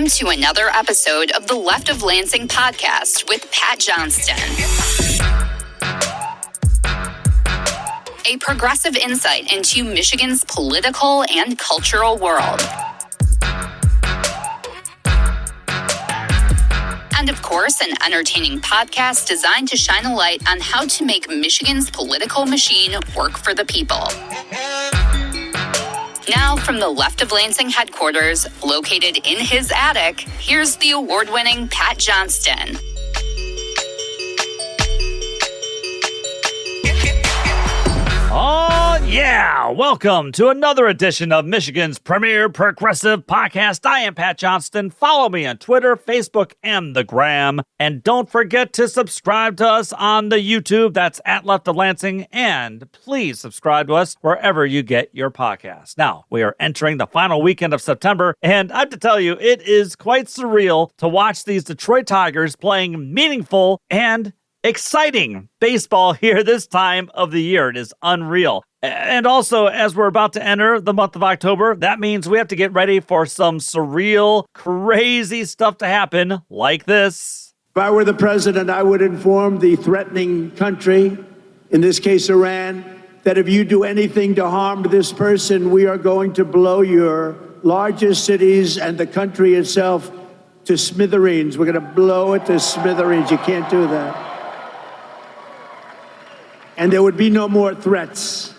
Welcome to another episode of the Left of Lansing podcast with Pat Johnston. A progressive insight into Michigan's political and cultural world. And of course, an entertaining podcast designed to shine a light on how to make Michigan's political machine work for the people. Now, from the Left of Lansing headquarters, located in his attic, here's the award-winning Pat Johnston. Oh, yeah. Welcome to another edition of Michigan's premier progressive podcast. I am Pat Johnston. Follow me on Twitter, Facebook, and the Gram. And don't forget to subscribe to us on the YouTube. That's at Left of Lansing. And please subscribe to us wherever you get your podcasts. Now, we are entering the final weekend of September. And I have to tell you, it is quite surreal to watch these Detroit Tigers playing meaningful and exciting baseball here this time of the year. It is unreal. And also, as we're about to enter the month of October, that means we have to get ready for some surreal, crazy stuff to happen like this. If I were the president, I would inform the threatening country, in this case Iran, that if you do anything to harm this person, we are going to blow your largest cities and the country itself to smithereens. We're going to blow it to smithereens. You can't do that. And there would be no more threats.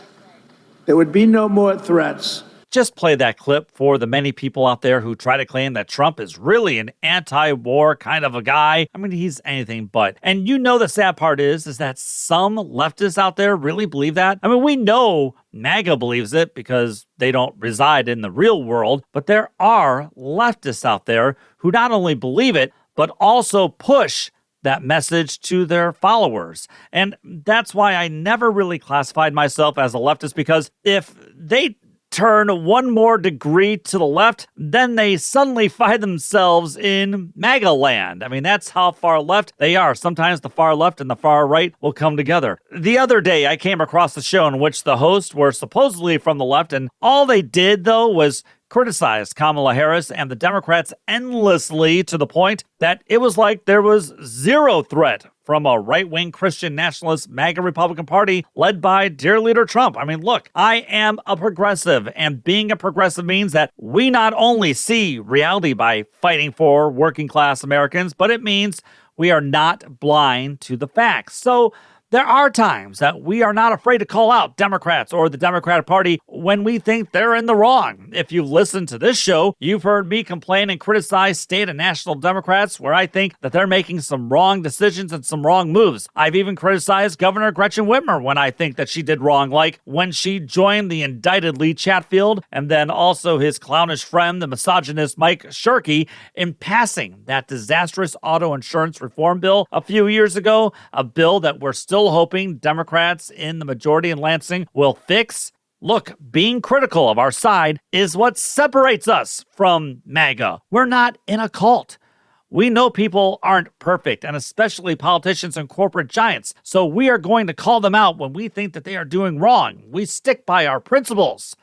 There would be no more threats. Just play that clip for the many people out there who try to claim that Trump is really an anti-war kind of a guy. I mean, he's anything but. And you know the sad part is that some leftists out there really believe that. I mean, we know MAGA believes it because they don't reside in the real world. But there are leftists out there who not only believe it, but also push that message to their followers. And that's why I never really classified myself as a leftist, because if they turn one more degree to the left, then they suddenly find themselves in MAGA land. I mean, that's how far left they are. Sometimes the far left and the far right will come together. The other day, I came across a show in which the hosts were supposedly from the left, and all they did, though, was criticized Kamala Harris and the Democrats endlessly, to the point that it was like there was zero threat from a right-wing Christian nationalist MAGA Republican Party led by dear leader Trump. I mean, look, I am a progressive, and being a progressive means that we not only see reality by fighting for working-class Americans, but it means we are not blind to the facts. So there are times that we are not afraid to call out Democrats or the Democratic Party when we think they're in the wrong. If you've listened to this show, you've heard me complain and criticize state and national Democrats where I think that they're making some wrong decisions and some wrong moves. I've even criticized Governor Gretchen Whitmer when I think that she did wrong, like when she joined the indicted Lee Chatfield and then also his clownish friend, the misogynist Mike Shirkey, in passing that disastrous auto insurance reform bill a few years ago, a bill that we're still hoping Democrats in the majority in Lansing will fix. Look, being critical of our side is what separates us from MAGA. We're not in a cult. We know people aren't perfect, and especially politicians and corporate giants, so we are going to call them out when we think that they are doing wrong. We stick by our principles.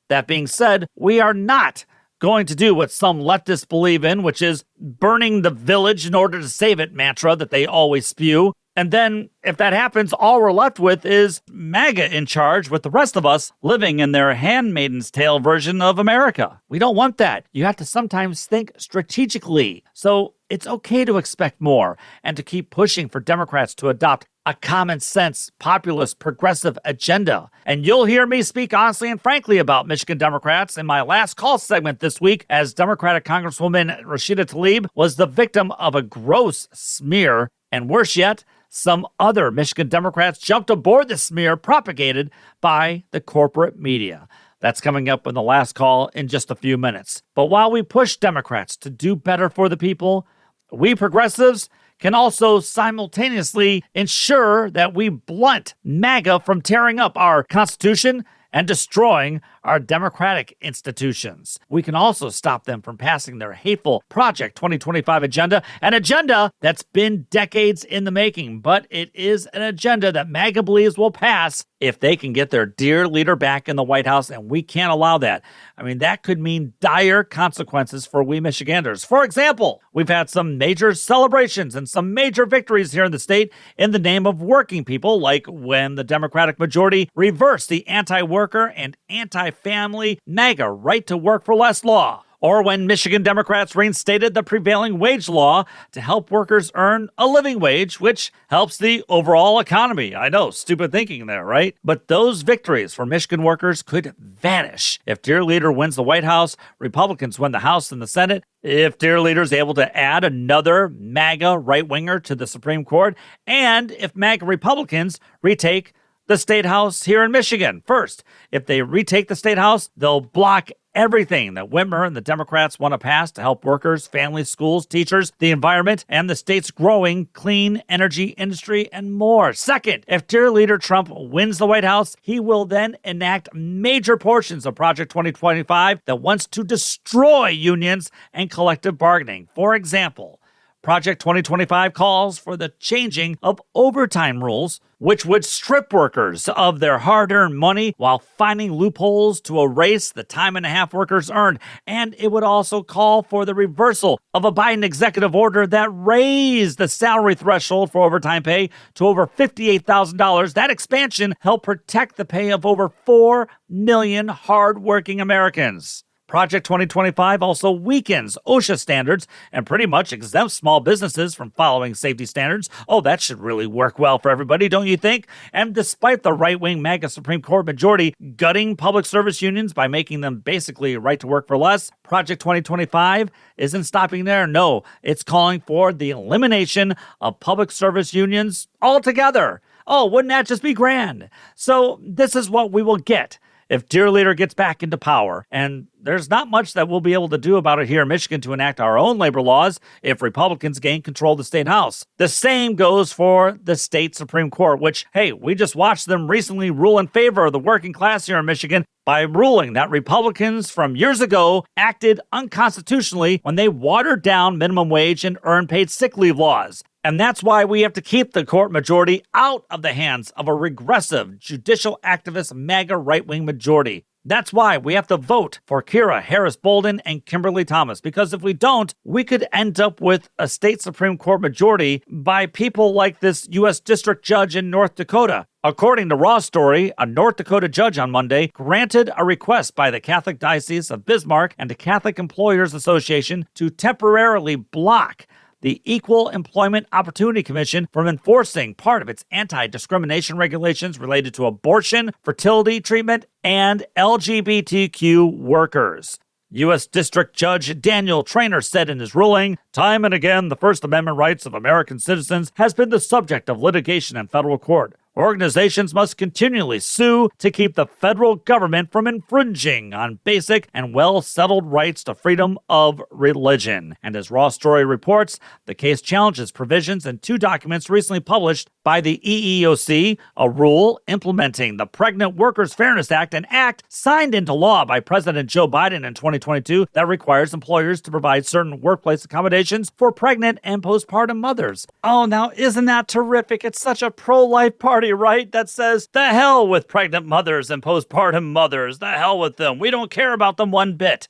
That being said, we are not going to do what some leftists believe in, which is burning the village in order to save it mantra that they always spew. And then, if that happens, all we're left with is MAGA in charge, with the rest of us living in their Handmaid's Tale version of America. We don't want that. You have to sometimes think strategically. So it's okay to expect more and to keep pushing for Democrats to adopt a common sense, populist, progressive agenda. And you'll hear me speak honestly and frankly about Michigan Democrats in my last call segment this week, as Democratic Congresswoman Rashida Tlaib was the victim of a gross smear. And worse yet, some other Michigan Democrats jumped aboard the smear propagated by the corporate media. That's coming up in the last call in just a few minutes. But while we push Democrats to do better for the people, we progressives can also simultaneously ensure that we blunt MAGA from tearing up our Constitution and destroying our democratic institutions. We can also stop them from passing their hateful Project 2025 agenda, an agenda that's been decades in the making, but it is an agenda that MAGA believes will pass if they can get their dear leader back in the White House, and we can't allow that. I mean, that could mean dire consequences for we Michiganders. For example, we've had some major celebrations and some major victories here in the state in the name of working people, like when the Democratic majority reversed the anti-worker and anti-family MAGA right to work for less law. Or when Michigan Democrats reinstated the prevailing wage law to help workers earn a living wage, which helps the overall economy. I know, stupid thinking there, right? But those victories for Michigan workers could vanish if dear leader wins the White House, Republicans win the House and the Senate, if dear leader is able to add another MAGA right-winger to the Supreme Court, and if MAGA Republicans retake the state house here in Michigan. First, if they retake the state house, they'll block everything that Whitmer and the Democrats want to pass to help workers, families, schools, teachers, the environment, and the state's growing clean energy industry and more. Second, if dear leader Trump wins the White House, he will then enact major portions of Project 2025 that wants to destroy unions and collective bargaining. For example, Project 2025 calls for the changing of overtime rules, which would strip workers of their hard-earned money while finding loopholes to erase the time and a half workers earned. And it would also call for the reversal of a Biden executive order that raised the salary threshold for overtime pay to over $58,000. That expansion helped protect the pay of over 4 million hard-working Americans. Project 2025 also weakens OSHA standards and pretty much exempts small businesses from following safety standards. Oh, that should really work well for everybody, don't you think? And despite the right-wing MAGA Supreme Court majority gutting public service unions by making them basically right to work for less, Project 2025 isn't stopping there. No, it's calling for the elimination of public service unions altogether. Oh, wouldn't that just be grand? So this is what we will get if dear leader gets back into power. And there's not much that we'll be able to do about it here in Michigan to enact our own labor laws if Republicans gain control of the state house. The same goes for the state Supreme Court, which, hey, we just watched them recently rule in favor of the working class here in Michigan by ruling that Republicans from years ago acted unconstitutionally when they watered down minimum wage and earned paid sick leave laws. And that's why we have to keep the court majority out of the hands of a regressive, judicial activist, MAGA right-wing majority. That's why we have to vote for Kira Harris Bolden and Kimberly Thomas, because if we don't, we could end up with a state Supreme Court majority by people like this U.S. District Judge in North Dakota. According to Raw Story, a North Dakota judge on Monday granted a request by the Catholic Diocese of Bismarck and the Catholic Employers Association to temporarily block the Equal Employment Opportunity Commission from enforcing part of its anti-discrimination regulations related to abortion, fertility treatment, and LGBTQ workers. U.S. District Judge Daniel Traynor said in his ruling, "Time and again, the First Amendment rights of American citizens has been the subject of litigation in federal court. Organizations must continually sue to keep the federal government from infringing on basic and well-settled rights to freedom of religion." And as Raw Story reports, the case challenges provisions in 2 documents recently published by the EEOC, a rule implementing the Pregnant Workers Fairness Act, an act signed into law by President Joe Biden in 2022 that requires employers to provide certain workplace accommodations for pregnant and postpartum mothers. Oh, now isn't that terrific? It's such a pro-life party, right? That says, the hell with pregnant mothers and postpartum mothers. The hell with them. We don't care about them one bit.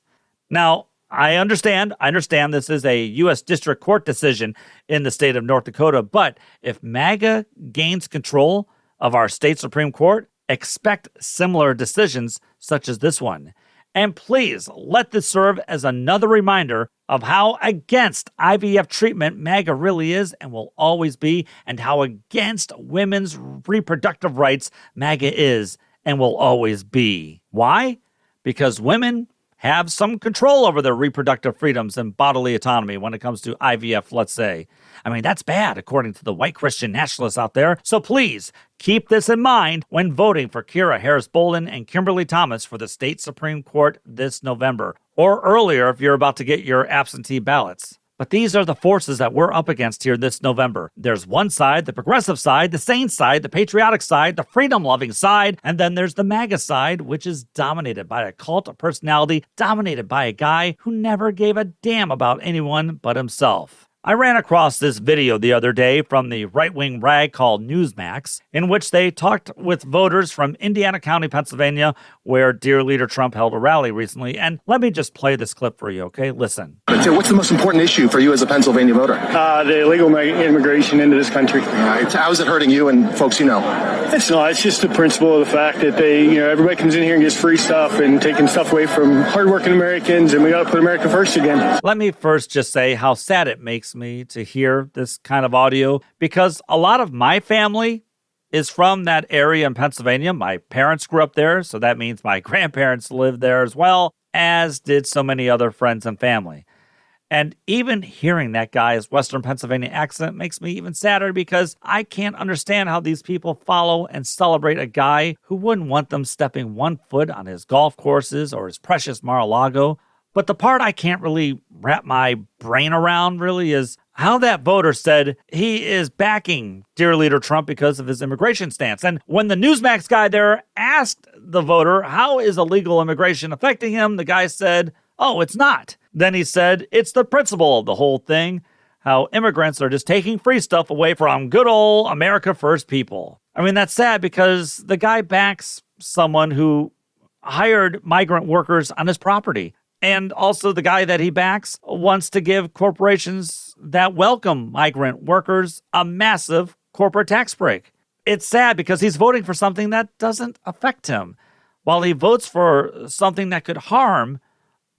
Now, I understand this is a U.S. District Court decision in the state of North Dakota, but if MAGA gains control of our state Supreme Court, expect similar decisions such as this one. And please let this serve as another reminder of how against IVF treatment MAGA really is and will always be, and how against women's reproductive rights MAGA is and will always be. Why? Because women have some control over their reproductive freedoms and bodily autonomy when it comes to IVF, let's say. I mean, that's bad, according to the white Christian nationalists out there. So please, keep this in mind when voting for Kira Harris Bolden and Kimberly Thomas for the state Supreme Court this November, or earlier if you're about to get your absentee ballots. But these are the forces that we're up against here this November. There's one side, the progressive side, the sane side, the patriotic side, the freedom-loving side, and then there's the MAGA side, which is dominated by a cult of personality, dominated by a guy who never gave a damn about anyone but himself. I ran across this video the other day from the right-wing rag called Newsmax, in which they talked with voters from Indiana County, Pennsylvania, where dear leader Trump held a rally recently. And let me just play this clip for you, okay? Listen. What's the most important issue for you as a Pennsylvania voter? The illegal immigration into this country. How is it hurting you and folks you know? It's not. It's just the principle of the fact that everybody comes in here and gets free stuff and taking stuff away from hardworking Americans, and we got to put America first again. Let me first just say how sad it makes me to hear this kind of audio, because a lot of my family is from that area in Pennsylvania. My parents grew up there, so that means my grandparents lived there as well, as did so many other friends and family. And even hearing that guy's Western Pennsylvania accent makes me even sadder, because I can't understand how these people follow and celebrate a guy who wouldn't want them stepping one foot on his golf courses or his precious Mar-a-Lago. But the part I can't really wrap my brain around really is how that voter said he is backing dear leader Trump because of his immigration stance. And when the Newsmax guy there asked the voter, how is illegal immigration affecting him? The guy said, oh, it's not. Then he said, it's the principle of the whole thing, how immigrants are just taking free stuff away from good old America First people. I mean, that's sad, because the guy backs someone who hired migrant workers on his property. And also the guy that he backs wants to give corporations that welcome migrant workers a massive corporate tax break. It's sad because he's voting for something that doesn't affect him, while he votes for something that could harm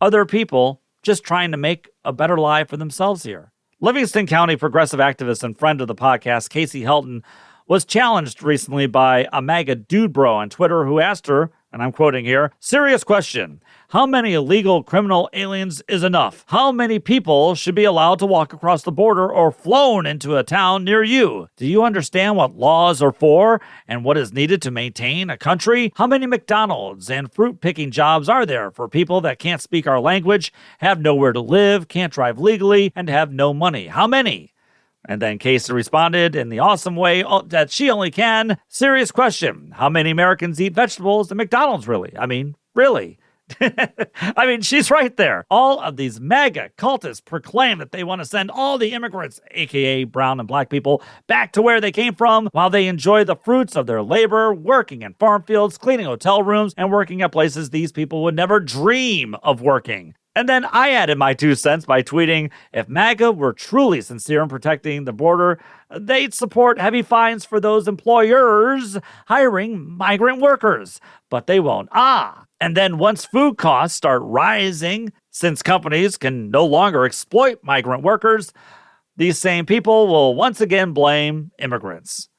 other people just trying to make a better life for themselves here. Livingston County progressive activist and friend of the podcast, Casey Helton, was challenged recently by a MAGA dude bro on Twitter who asked her, and I'm quoting here, serious question. How many illegal criminal aliens is enough? How many people should be allowed to walk across the border or flown into a town near you? Do you understand what laws are for and what is needed to maintain a country? How many McDonald's and fruit-picking jobs are there for people that can't speak our language, have nowhere to live, can't drive legally, and have no money? How many? And then Casey responded in the awesome way that she only can. Serious question. How many Americans eat vegetables at McDonald's, really? I mean, really? I mean, she's right there. All of these MAGA cultists proclaim that they want to send all the immigrants, aka brown and black people, back to where they came from while they enjoy the fruits of their labor, working in farm fields, cleaning hotel rooms, and working at places these people would never dream of working. And then I added my 2 cents by tweeting, if MAGA were truly sincere in protecting the border, they'd support heavy fines for those employers hiring migrant workers. But they won't. And then once food costs start rising, since companies can no longer exploit migrant workers, these same people will once again blame immigrants.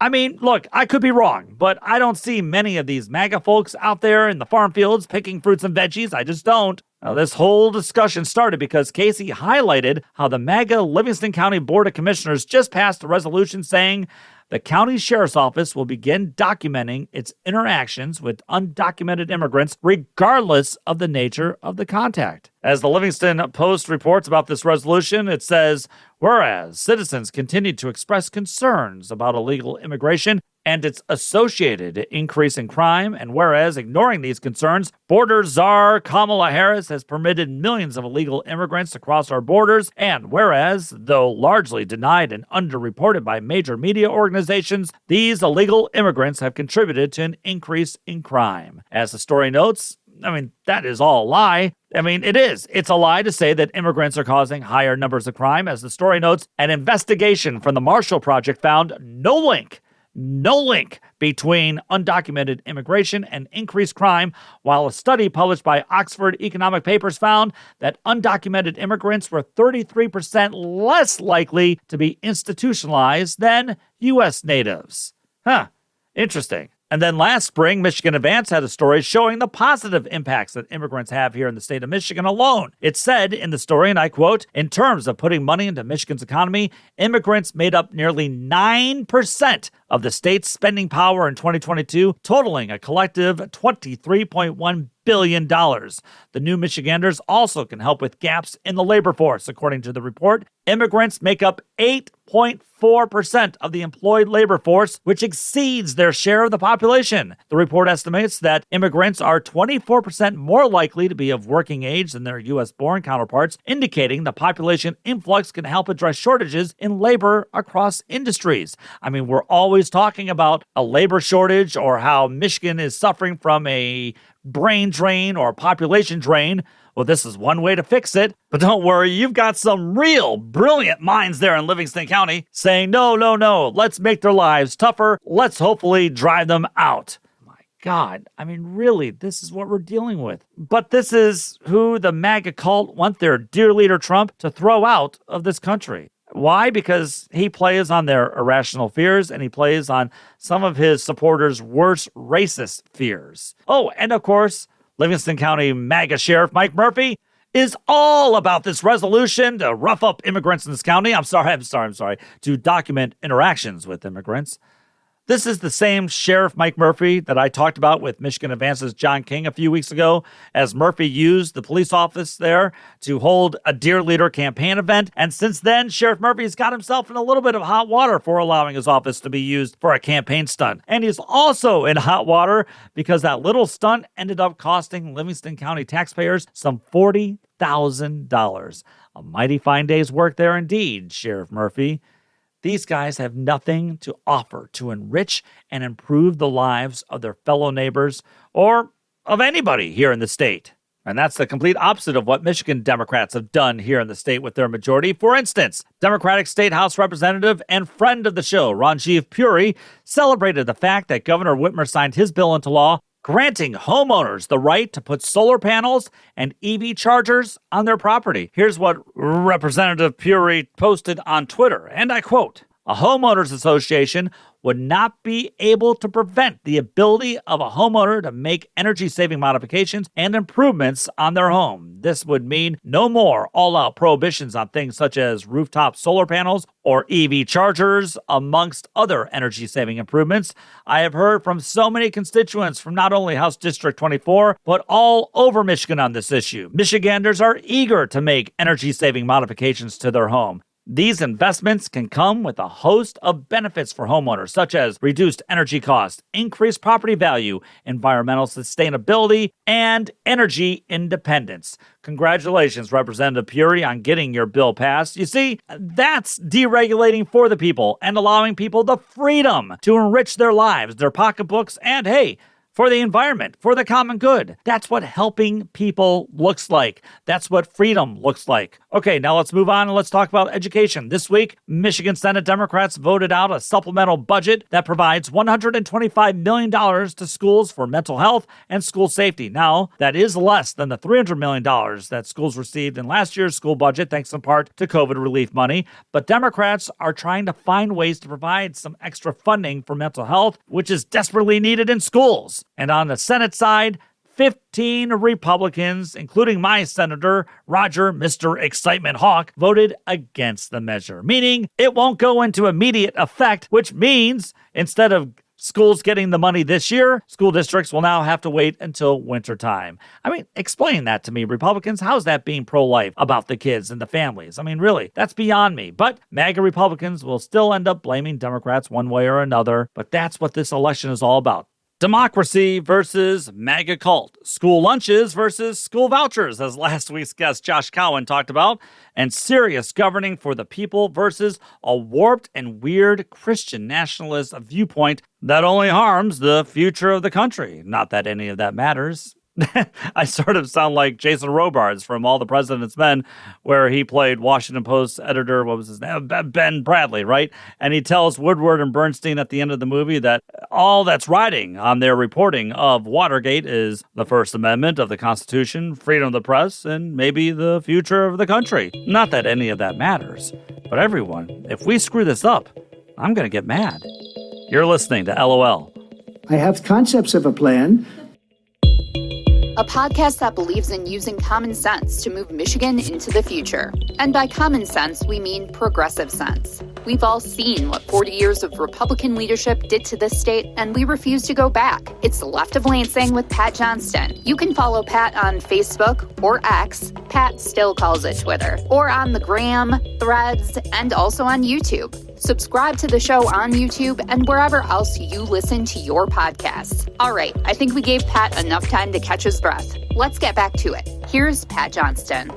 I mean, look, I could be wrong, but I don't see many of these MAGA folks out there in the farm fields picking fruits and veggies. I just don't. Now, this whole discussion started because Casey highlighted how the MAGA Livingston County Board of Commissioners just passed a resolution saying the county sheriff's office will begin documenting its interactions with undocumented immigrants regardless of the nature of the contact. As the Livingston Post reports about this resolution, it says, whereas citizens continue to express concerns about illegal immigration and its associated increase in crime, and whereas ignoring these concerns, border czar Kamala Harris has permitted millions of illegal immigrants to cross our borders, and whereas, though largely denied and underreported by major media organizations, these illegal immigrants have contributed to an increase in crime. As the story notes, I mean, that is all a lie. I mean, it is. It's a lie to say that immigrants are causing higher numbers of crime. As the story notes, an investigation from the Marshall Project found no link between undocumented immigration and increased crime, while a study published by Oxford Economic Papers found that undocumented immigrants were 33% less likely to be institutionalized than U.S. natives. Interesting. And then last spring, Michigan Advance had a story showing the positive impacts that immigrants have here in the state of Michigan alone. It said in the story, and I quote, in terms of putting money into Michigan's economy, immigrants made up nearly 9% of the state's spending power in 2022, totaling a collective $23.1 billion. The new Michiganders also can help with gaps in the labor force. According to the report, immigrants make up 8.4% of the employed labor force, which exceeds their share of the population. The report estimates that immigrants are 24% more likely to be of working age than their U.S.-born counterparts, indicating the population influx can help address shortages in labor across industries. I mean, we're always talking about a labor shortage or how Michigan is suffering from a brain drain or population drain. Well, this is one way to fix it. But don't worry, you've got some real brilliant minds there in Livingston County saying, no, let's make their lives tougher. Let's hopefully drive them out. My God, I mean, really, this is what we're dealing with. But this is who the MAGA cult want their dear leader Trump to throw out of this country. Why? Because he plays on their irrational fears and he plays on some of his supporters' worst racist fears. Oh, and of course, Livingston County MAGA Sheriff Mike Murphy is all about this resolution to rough up immigrants in this county. I'm sorry, to document interactions with immigrants. This is the same Sheriff Mike Murphy that I talked about with Michigan Advance's John King a few weeks ago, as Murphy used the police office there to hold a Dear Leader campaign event. And since then, Sheriff Murphy's got himself in a little bit of hot water for allowing his office to be used for a campaign stunt. And he's also in hot water because that little stunt ended up costing Livingston County taxpayers some $40,000. A mighty fine day's work there indeed, Sheriff Murphy. These guys have nothing to offer to enrich and improve the lives of their fellow neighbors or of anybody here in the state. And that's the complete opposite of what Michigan Democrats have done here in the state with their majority. For instance, Democratic State House Representative and friend of the show, Ranjiv Puri, celebrated the fact that Governor Whitmer signed his bill into law, granting homeowners the right to put solar panels and EV chargers on their property. Here's what Representative Puri posted on Twitter, and I quote, "A homeowners association would not be able to prevent the ability of a homeowner to make energy-saving modifications and improvements on their home. This would mean no more all-out prohibitions on things such as rooftop solar panels or EV chargers, amongst other energy-saving improvements. I have heard from so many constituents from not only House District 24, but all over Michigan on this issue. Michiganders are eager to make energy-saving modifications to their home. These investments can come with a host of benefits for homeowners, such as reduced energy costs, increased property value, environmental sustainability, and energy independence." Congratulations, Representative Puri, on getting your bill passed. You see, that's deregulating for the people and allowing people the freedom to enrich their lives, their pocketbooks, and hey, for the environment, for the common good. That's what helping people looks like. That's what freedom looks like. Okay, now let's move on and let's talk about education. This week, Michigan Senate Democrats voted out a supplemental budget that provides $125 million to schools for mental health and school safety. Now, that is less than the $300 million that schools received in last year's school budget, thanks in part to COVID relief money. But Democrats are trying to find ways to provide some extra funding for mental health, which is desperately needed in schools. And on the Senate side, 15 Republicans, including my Senator Roger Mr. Excitement Hawk, voted against the measure, meaning it won't go into immediate effect, which means instead of schools getting the money this year, school districts will now have to wait until wintertime. I mean, explain that to me, Republicans. How's that being pro-life about the kids and the families? I mean, really, that's beyond me. But MAGA Republicans will still end up blaming Democrats one way or another. But that's what this election is all about. Democracy versus MAGA cult. School lunches versus school vouchers, as last week's guest Josh Cowan talked about. And serious governing for the people versus a warped and weird Christian nationalist viewpoint that only harms the future of the country. Not that any of that matters. I sort of sound like Jason Robards from All the President's Men, where he played Washington Post editor, what was his name? Ben Bradley, right? And he tells Woodward and Bernstein at the end of the movie that all that's riding on their reporting of Watergate is the First Amendment of the Constitution, freedom of the press, and maybe the future of the country. Not that any of that matters. But everyone, if we screw this up, I'm going to get mad. You're listening to LOL. I have concepts of a plan. A podcast that believes in using common sense to move Michigan into the future. And by common sense, we mean progressive sense. We've all seen what 40 years of Republican leadership did to this state, and we refuse to go back. It's Left of Lansing with Pat Johnston. You can follow Pat on Facebook or X, Pat still calls it Twitter, or on the Gram, Threads, and also on YouTube. Subscribe to the show on YouTube and wherever else you listen to your podcasts. All right, I think we gave Pat enough time to catch his breath. Let's get back to it. Here's Pat Johnston.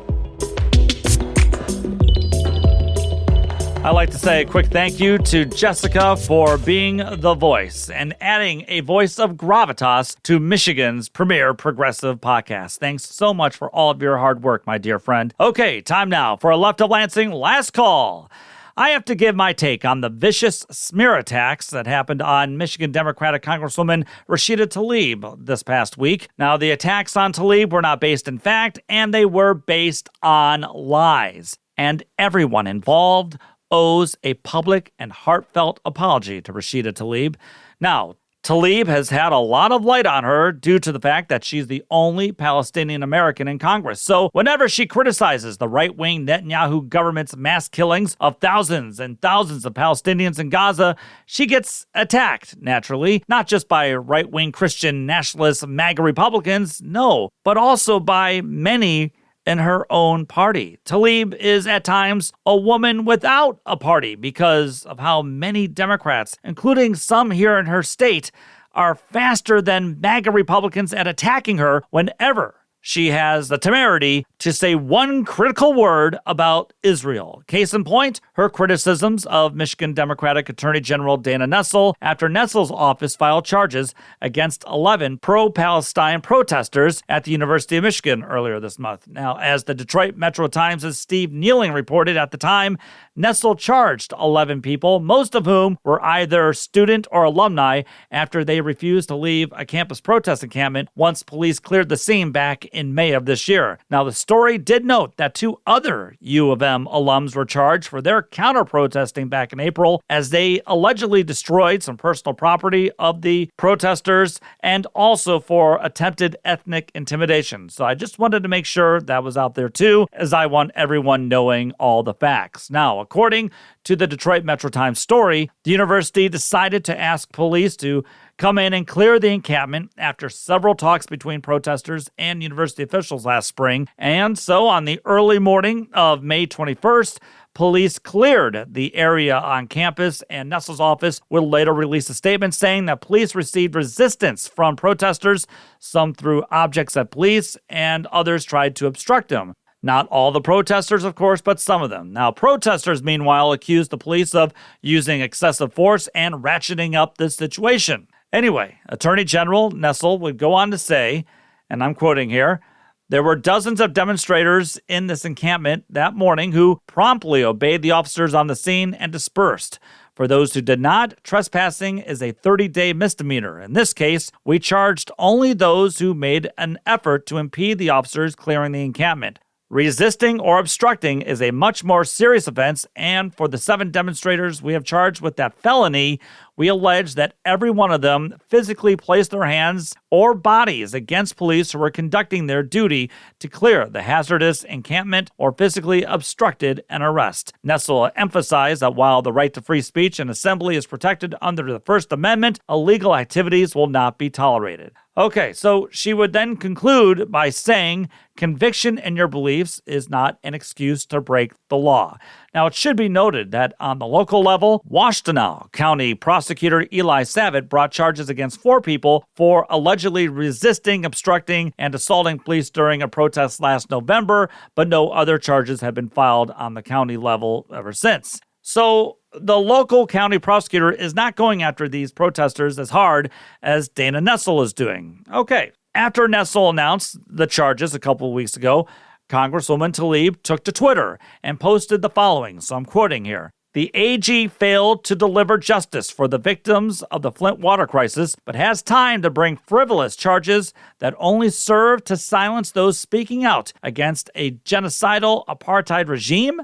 I'd like to say a quick thank you to Jessica for being the voice and adding a voice of gravitas to Michigan's premier progressive podcast. Thanks so much for all of your hard work, my dear friend. Okay, time now for a Left of Lansing last call. I have to give my take on the vicious smear attacks that happened on Michigan Democratic Congresswoman Rashida Tlaib this past week. Now, the attacks on Tlaib were not based in fact, and they were based on lies. And everyone involved owes a public and heartfelt apology to Rashida Tlaib. Now, Tlaib has had a lot of light on her due to the fact that she's the only Palestinian American in Congress. So whenever she criticizes the right-wing Netanyahu government's mass killings of thousands and thousands of Palestinians in Gaza, she gets attacked, naturally, not just by right-wing Christian nationalist MAGA Republicans, no, but also by many in her own party. Tlaib is at times a woman without a party because of how many Democrats, including some here in her state, are faster than MAGA Republicans at attacking her whenever she has the temerity to say one critical word about Israel. Case in point, her criticisms of Michigan Democratic Attorney General Dana Nessel after Nessel's office filed charges against 11 pro-Palestine protesters at the University of Michigan earlier this month. Now, as the Detroit Metro Times' Steve Kneeling reported at the time, Nessel charged 11 people, most of whom were either student or alumni, after they refused to leave a campus protest encampment once police cleared the scene back in May of this year. Now, the story did note that 2 other U of M alums were charged for their counter-protesting back in April as they allegedly destroyed some personal property of the protesters and also for attempted ethnic intimidation. So I just wanted to make sure that was out there too, as I want everyone knowing all the facts. Now, according to the Detroit Metro Times story, the university decided to ask police to come in and clear the encampment after several talks between protesters and university officials last spring. And so on the early morning of May 21st, police cleared the area on campus, and Nessel's office will later release a statement saying that police received resistance from protesters. Some threw objects at police, and others tried to obstruct them. Not all the protesters, of course, but some of them. Now, protesters, meanwhile, accused the police of using excessive force and ratcheting up the situation. Anyway, Attorney General Nessel would go on to say, and I'm quoting here, "There were dozens of demonstrators in this encampment that morning who promptly obeyed the officers on the scene and dispersed. For those who did not, trespassing is a 30-day misdemeanor. In this case, we charged only those who made an effort to impede the officers clearing the encampment. Resisting or obstructing is a much more serious offense, and for the 7 demonstrators we have charged with that felony, we allege that every one of them physically placed their hands or bodies against police who were conducting their duty to clear the hazardous encampment or physically obstructed an arrest." Nessel emphasized that while the right to free speech and assembly is protected under the First Amendment, illegal activities will not be tolerated. Okay, so she would then conclude by saying, "Conviction in your beliefs is not an excuse to break the law." Now, it should be noted that on the local level, Washtenaw County Prosecutor Eli Savitt brought charges against 4 people for allegedly resisting, obstructing, and assaulting police during a protest last November, but no other charges have been filed on the county level ever since. So the local county prosecutor is not going after these protesters as hard as Dana Nessel is doing. Okay, after Nessel announced the charges a couple of weeks ago, Congresswoman Tlaib took to Twitter and posted the following, so I'm quoting here. "The AG failed to deliver justice for the victims of the Flint water crisis, but has time to bring frivolous charges that only serve to silence those speaking out against a genocidal apartheid regime.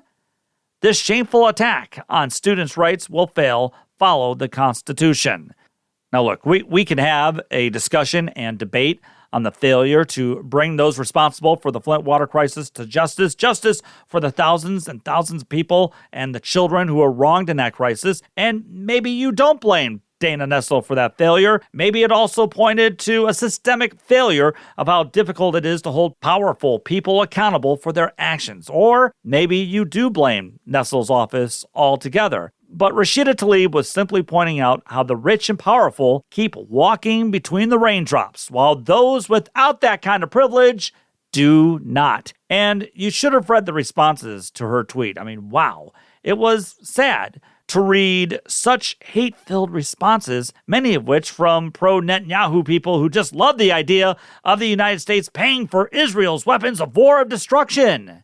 This shameful attack on students' rights will fail. Follow the Constitution." Now, look, we can have a discussion and debate on the failure to bring those responsible for the Flint water crisis to justice for the thousands and thousands of people and the children who were wronged in that crisis. And maybe you don't blame Dana Nessel for that failure. Maybe it also pointed to a systemic failure of how difficult it is to hold powerful people accountable for their actions. Or maybe you do blame Nessel's office altogether. But Rashida Tlaib was simply pointing out how the rich and powerful keep walking between the raindrops, while those without that kind of privilege do not. And you should have read the responses to her tweet. I mean, wow. It was sad to read such hate-filled responses, many of which from pro-Netanyahu people who just love the idea of the United States paying for Israel's weapons of war of destruction.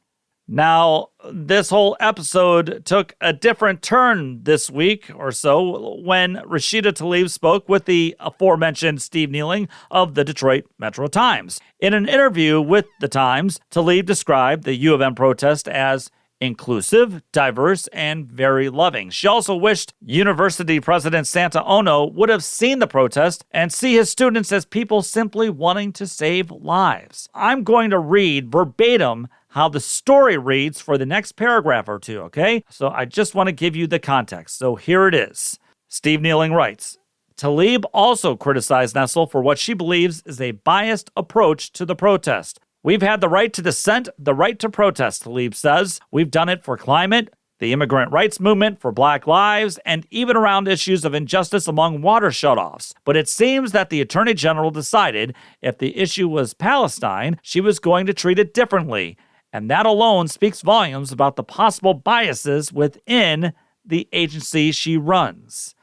Now, this whole episode took a different turn this week or so when Rashida Tlaib spoke with the aforementioned Steve Kneeling of the Detroit Metro Times. In an interview with the Times, Tlaib described the U of M protest as inclusive, diverse, and very loving. She also wished University President Santa Ono would have seen the protest and see his students as people simply wanting to save lives. I'm going to read verbatim how the story reads for the next paragraph or two, okay? So I just want to give you the context. So here it is. Steve Kneeling writes, Tlaib also criticized Nessel for what she believes is a biased approach to the protest. We've had the right to dissent, the right to protest, Tlaib says. We've done it for climate, the immigrant rights movement, for Black lives, and even around issues of injustice among water shutoffs. But it seems that the Attorney General decided if the issue was Palestine, she was going to treat it differently. And that alone speaks volumes about the possible biases within the agency she runs.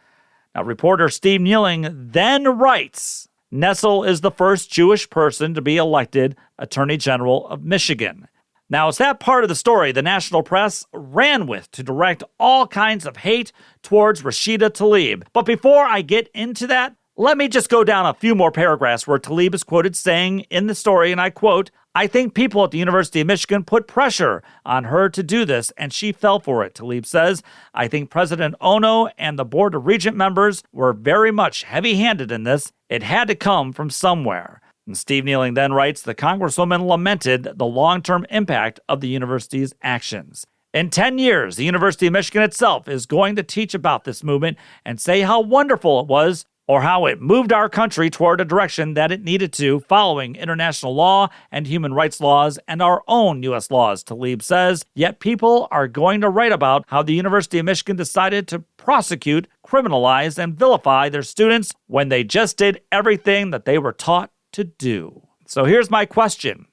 Now, reporter Steve Kneeling then writes, Nessel is the first Jewish person to be elected Attorney General of Michigan. Now, it's that part of the story the national press ran with to direct all kinds of hate towards Rashida Tlaib. But before I get into that, let me just go down a few more paragraphs where Tlaib is quoted saying in the story, and I quote, I think people at the University of Michigan put pressure on her to do this, and she fell for it, Tlaib says. I think President Ono and the Board of Regent members were very much heavy-handed in this. It had to come from somewhere. And Steve Kneeling then writes, the Congresswoman lamented the long-term impact of the university's actions. In 10 years, the University of Michigan itself is going to teach about this movement and say how wonderful it was, or how it moved our country toward a direction that it needed to, following international law and human rights laws and our own U.S. laws, Tlaib says. Yet people are going to write about how the University of Michigan decided to prosecute, criminalize, and vilify their students when they just did everything that they were taught to do. So here's my question.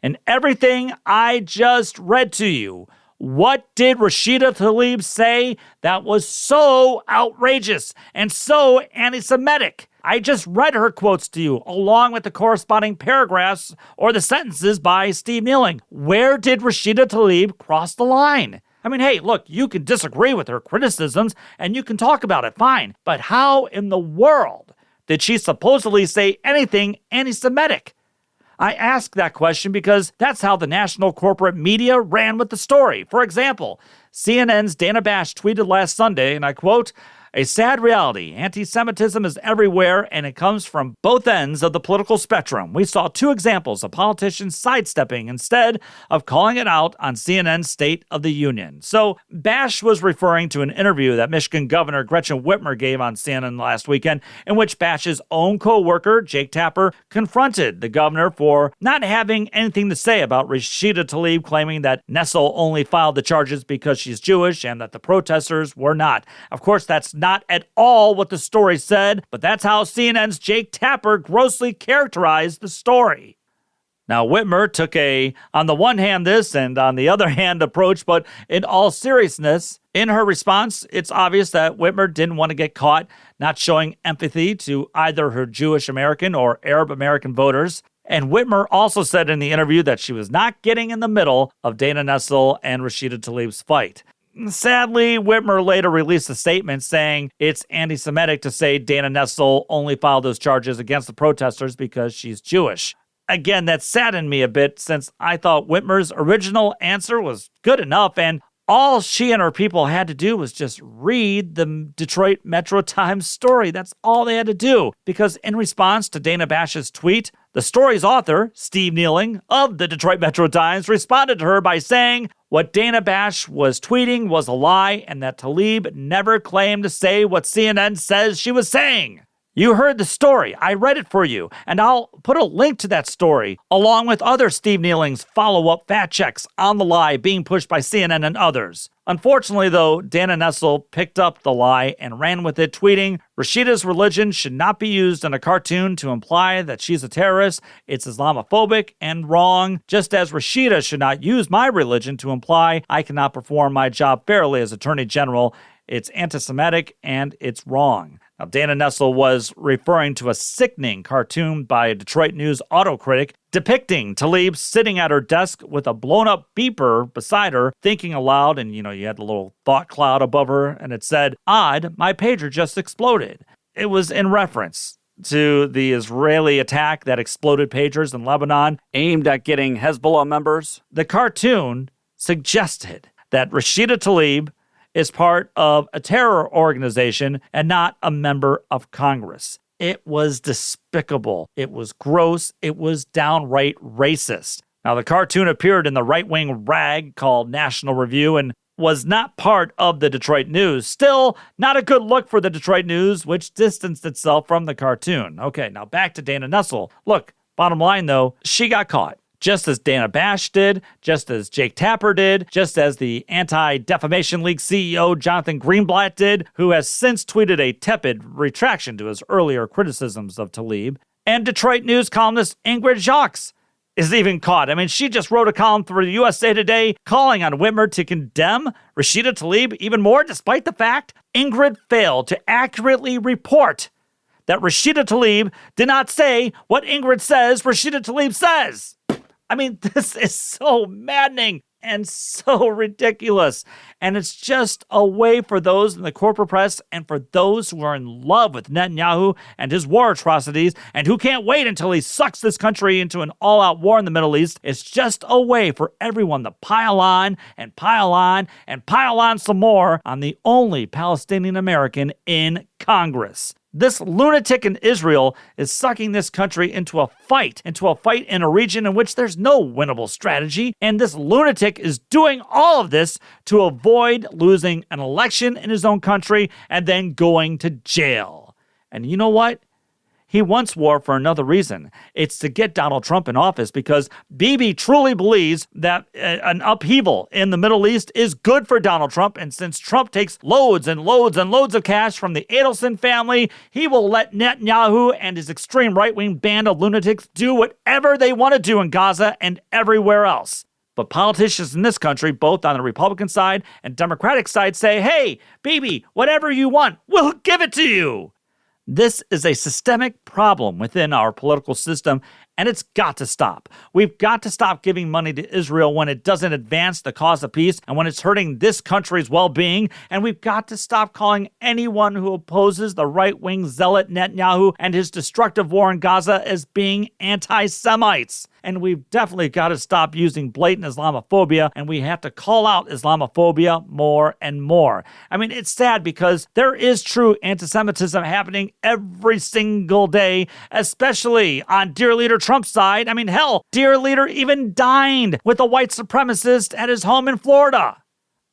In everything I just read to you, what did Rashida Tlaib say that was so outrageous and so anti-Semitic? I just read her quotes to you, along with the corresponding paragraphs or the sentences by Steve Kneeling. Where did Rashida Tlaib cross the line? I mean, hey, look, you can disagree with her criticisms and you can talk about it, fine. But how in the world did she supposedly say anything anti-Semitic? I ask that question because that's how the national corporate media ran with the story. For example, CNN's Dana Bash tweeted last Sunday, and I quote, a sad reality. Anti-Semitism is everywhere, and it comes from both ends of the political spectrum. We saw two examples of politicians sidestepping instead of calling it out on CNN's State of the Union. So Bash was referring to an interview that Michigan Governor Gretchen Whitmer gave on CNN last weekend, in which Bash's own co-worker, Jake Tapper, confronted the governor for not having anything to say about Rashida Tlaib claiming that Nessel only filed the charges because she's Jewish and that the protesters were not. Of course, that's not at all what the story said, but that's how CNN's Jake Tapper grossly characterized the story. Now, Whitmer took a, on the one hand this and on the other hand approach, but in all seriousness, in her response, it's obvious that Whitmer didn't want to get caught not showing empathy to either her Jewish American or Arab American voters. And Whitmer also said in the interview that she was not getting in the middle of Dana Nessel and Rashida Tlaib's fight. Sadly, Whitmer later released a statement saying it's anti-Semitic to say Dana Nessel only filed those charges against the protesters because she's Jewish. Again, that saddened me a bit since I thought Whitmer's original answer was good enough and All she and her people had to do was just read the Detroit Metro Times story. That's all they had to do. Because in response to Dana Bash's tweet, the story's author, Steve Nealing of the Detroit Metro Times, responded to her by saying what Dana Bash was tweeting was a lie and that Tlaib never claimed to say what CNN says she was saying. You heard the story. I read it for you, and I'll put a link to that story, along with other Steve Nealing's follow-up fact checks on the lie being pushed by CNN and others. Unfortunately, though, Dana Nessel picked up the lie and ran with it, tweeting, Rashida's religion should not be used in a cartoon to imply that she's a terrorist. It's Islamophobic and wrong, just as Rashida should not use my religion to imply I cannot perform my job fairly as Attorney General. It's anti-Semitic and it's wrong. Now, Dana Nessel was referring to a sickening cartoon by a Detroit News autocritic depicting Tlaib sitting at her desk with a blown-up beeper beside her, thinking aloud, and, you had the little thought cloud above her, and it said, "Odd, my pager just exploded." It was in reference to the Israeli attack that exploded pagers in Lebanon aimed at getting Hezbollah members. The cartoon suggested that Rashida Tlaib is part of a terror organization and not a member of Congress. It was despicable. It was gross. It was downright racist. Now, the cartoon appeared in the right-wing rag called National Review and was not part of the Detroit News. Still, not a good look for the Detroit News, which distanced itself from the cartoon. Okay, now back to Dana Nessel. Look, bottom line though, she got caught. Just as Dana Bash did, just as Jake Tapper did, just as the Anti-Defamation League CEO Jonathan Greenblatt did, who has since tweeted a tepid retraction to his earlier criticisms of Tlaib. And Detroit News columnist Ingrid Jacques is even caught. I mean, she just wrote a column for USA Today calling on Whitmer to condemn Rashida Tlaib even more, despite the fact Ingrid failed to accurately report that Rashida Tlaib did not say what Ingrid says Rashida Tlaib says. I mean, this is so maddening and so ridiculous. And it's just a way for those in the corporate press and for those who are in love with Netanyahu and his war atrocities and who can't wait until he sucks this country into an all-out war in the Middle East. It's just a way for everyone to pile on and pile on and pile on some more on the only Palestinian American in Congress. This lunatic in Israel is sucking this country into a fight in a region in which there's no winnable strategy. And this lunatic is doing all of this to avoid losing an election in his own country and then going to jail. And you know what? He wants war for another reason. It's to get Donald Trump in office because Bibi truly believes that an upheaval in the Middle East is good for Donald Trump. And since Trump takes loads and loads and loads of cash from the Adelson family, he will let Netanyahu and his extreme right-wing band of lunatics do whatever they want to do in Gaza and everywhere else. But politicians in this country, both on the Republican side and Democratic side, say, hey, Bibi, whatever you want, we'll give it to you. This is a systemic problem within our political system, and it's got to stop. We've got to stop giving money to Israel when it doesn't advance the cause of peace and when it's hurting this country's well-being, and we've got to stop calling anyone who opposes the right-wing zealot Netanyahu and his destructive war in Gaza as being anti-Semites. And we've definitely got to stop using blatant Islamophobia, and we have to call out Islamophobia more and more. I mean, it's sad because there is true anti-Semitism happening every single day, especially on dear leader Trump's side. I mean, hell, dear leader even dined with a white supremacist at his home in Florida.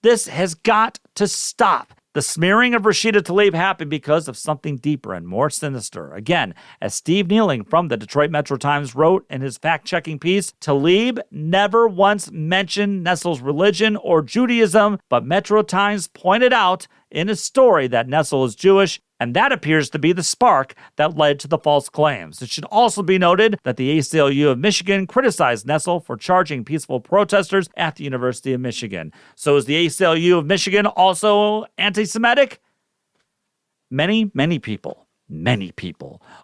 This has got to stop. The smearing of Rashida Tlaib happened because of something deeper and more sinister. Again, as Steve Nealing from the Detroit Metro Times wrote in his fact-checking piece, Tlaib never once mentioned Nessel's religion or Judaism, but Metro Times pointed out in his story that Nessel is Jewish, and that appears to be the spark that led to the false claims. It should also be noted that the ACLU of Michigan criticized Nessel for charging peaceful protesters at the University of Michigan. So is the ACLU of Michigan also anti-Semitic? Many people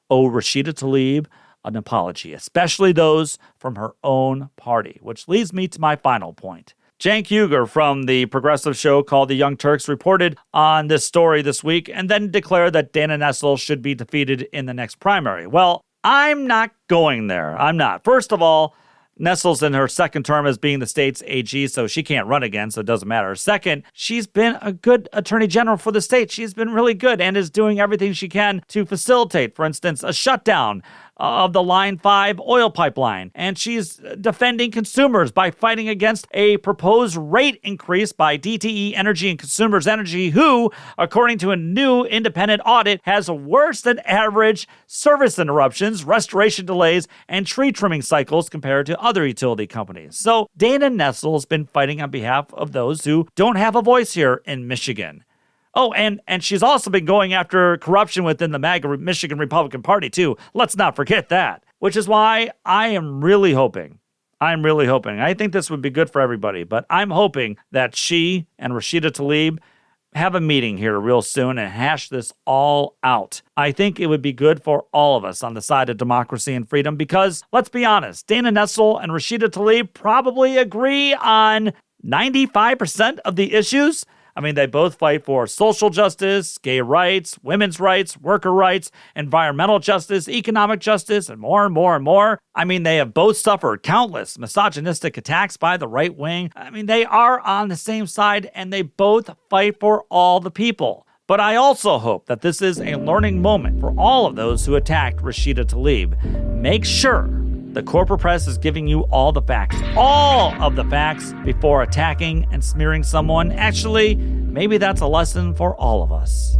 owe Rashida Tlaib an apology, especially those from her own party, which leads me to my final point. Cenk Uygur from the progressive show called The Young Turks reported on this story this week and then declared that Dana Nessel should be defeated in the next primary. Well, I'm not going there. I'm not. First of all, Nestle's in her second term as being the state's AG, so she can't run again, so it doesn't matter. Second, she's been a good attorney general for the state. She's been really good and is doing everything she can to facilitate, for instance, a shutdown of the Line 5 oil pipeline. And she's defending consumers by fighting against a proposed rate increase by DTE Energy and Consumers Energy, who, according to a new independent audit, has worse than average service interruptions, restoration delays, and tree trimming cycles compared to other utility companies. So Dana Nestle's been fighting on behalf of those who don't have a voice here in Michigan. Oh, and she's also been going after corruption within the MAGA Michigan Republican Party, too. Let's not forget that. Which is why I'm really hoping. I think this would be good for everybody, but I'm hoping that she and Rashida Tlaib have a meeting here real soon and hash this all out. I think it would be good for all of us on the side of democracy and freedom because, let's be honest, Dana Nestle and Rashida Tlaib probably agree on 95% of the issues. I mean, they both fight for social justice, gay rights, women's rights, worker rights, environmental justice, economic justice, and more and more and more. I mean, they have both suffered countless misogynistic attacks by the right wing. I mean, they are on the same side, and they both fight for all the people. But I also hope that this is a learning moment for all of those who attacked Rashida Tlaib. Make sure the corporate press is giving you all the of the facts before attacking and smearing someone. Actually, maybe that's a lesson for all of us.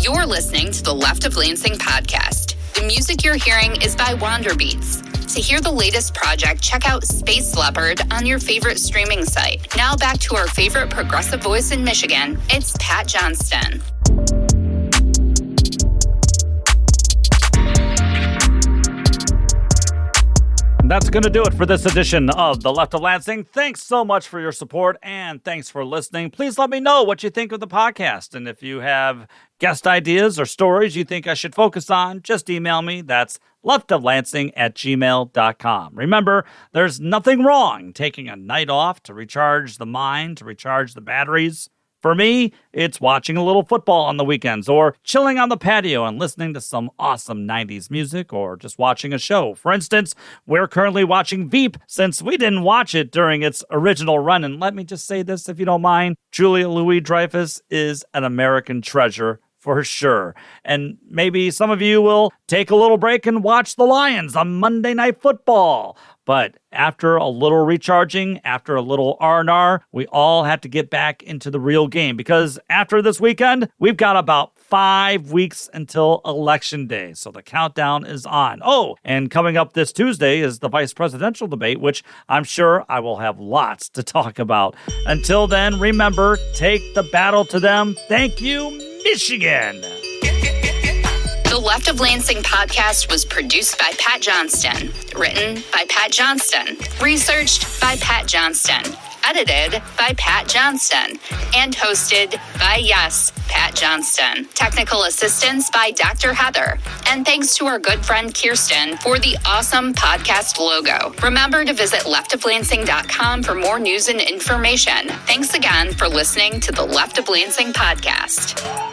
You're listening to the Left of Lansing podcast. The music you're hearing is by Wanderbeats. To hear the latest project, check out Space Leopard on your favorite streaming site. Now back to our favorite progressive voice in Michigan. It's Pat Johnston. That's going to do it for this edition of The Left of Lansing. Thanks so much for your support, and thanks for listening. Please let me know what you think of the podcast, and if you have guest ideas or stories you think I should focus on, just email me. That's leftoflansing@gmail.com. Remember, there's nothing wrong taking a night off to recharge the mind, to recharge the batteries. For me, it's watching a little football on the weekends or chilling on the patio and listening to some awesome 90s music or just watching a show. For instance, we're currently watching Veep since we didn't watch it during its original run. And let me just say this, if you don't mind, Julia Louis-Dreyfus is an American treasure for sure. And maybe some of you will take a little break and watch the Lions on Monday Night Football. But after a little recharging, after a little R&R, we all have to get back into the real game because after this weekend, we've got about 5 weeks until Election Day. So the countdown is on. Oh, and coming up this Tuesday is the vice presidential debate, which I'm sure I will have lots to talk about. Until then, remember, take the battle to them. Thank you, Michigan. The Left of Lansing podcast was produced by Pat Johnston, written by Pat Johnston, researched by Pat Johnston, edited by Pat Johnston, and hosted by, yes, Pat Johnston. Technical assistance by Dr. Heather. And thanks to our good friend Kirsten for the awesome podcast logo. Remember to visit leftoflansing.com for more news and information. Thanks again for listening to the Left of Lansing podcast.